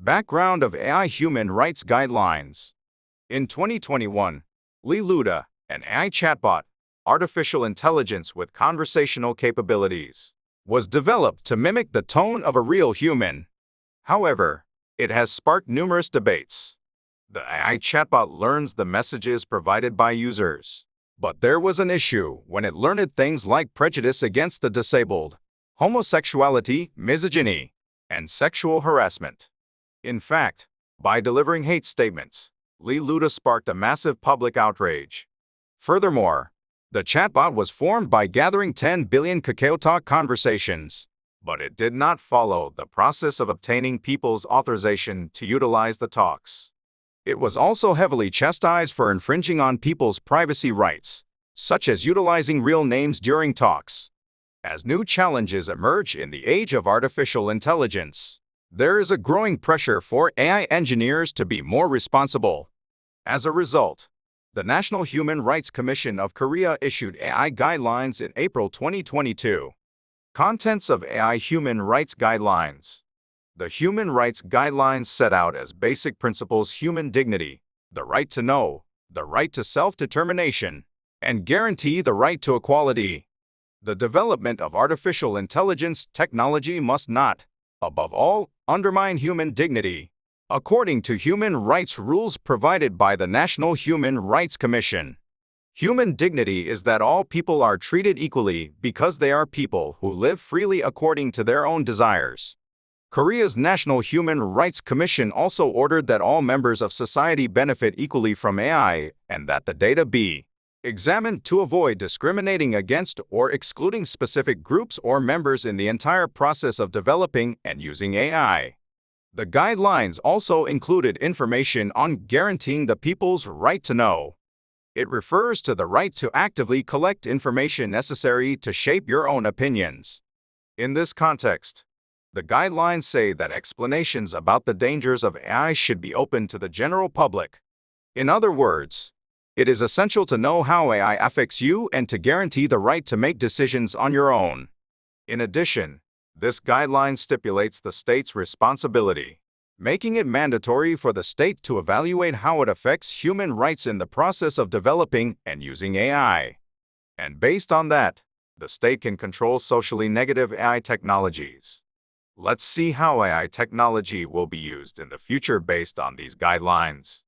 Background of AI Human Rights Guidelines. In 2021, Luda, an AI chatbot, artificial intelligence with conversational capabilities, was developed to mimic the tone of a real human. However, it has sparked numerous debates. The AI chatbot learns the messages provided by users. But there was an issue when it learned things like prejudice against the disabled, homosexuality, misogyny, and sexual harassment. In fact, by delivering hate statements, Luda sparked a massive public outrage. Furthermore, the chatbot was formed by gathering 10 billion KakaoTalk conversations, but it did not follow the process of obtaining people's authorization to utilize the talks. It was also heavily chastised for infringing on people's privacy rights, such as utilizing real names during talks. As new challenges emerge in the age of artificial intelligence, there is a growing pressure for AI engineers to be more responsible. As a result, the National Human Rights Commission of Korea issued AI guidelines in April 2022. Contents of AI Human Rights Guidelines. The Human Rights Guidelines set out as basic principles human dignity, the right to know, the right to self-determination, and guarantee the right to equality. The development of artificial intelligence technology must not, above all, undermine human dignity, according to human rights rules provided by the National Human Rights Commission. Human dignity is that all people are treated equally because they are people who live freely according to their own desires. Korea's National Human Rights Commission also ordered that all members of society benefit equally from AI and that the data be examined to avoid discriminating against or excluding specific groups or members in the entire process of developing and using AI. The guidelines also included information on guaranteeing the people's right to know. It refers to the right to actively collect information necessary to shape your own opinions. In this context, the guidelines say that explanations about the dangers of AI should be open to the general public. In other words, it is essential to know how AI affects you and to guarantee the right to make decisions on your own. In addition, this guideline stipulates the state's responsibility, making it mandatory for the state to evaluate how it affects human rights in the process of developing and using AI. And based on that, the state can control socially negative AI technologies. Let's see how AI technology will be used in the future based on these guidelines.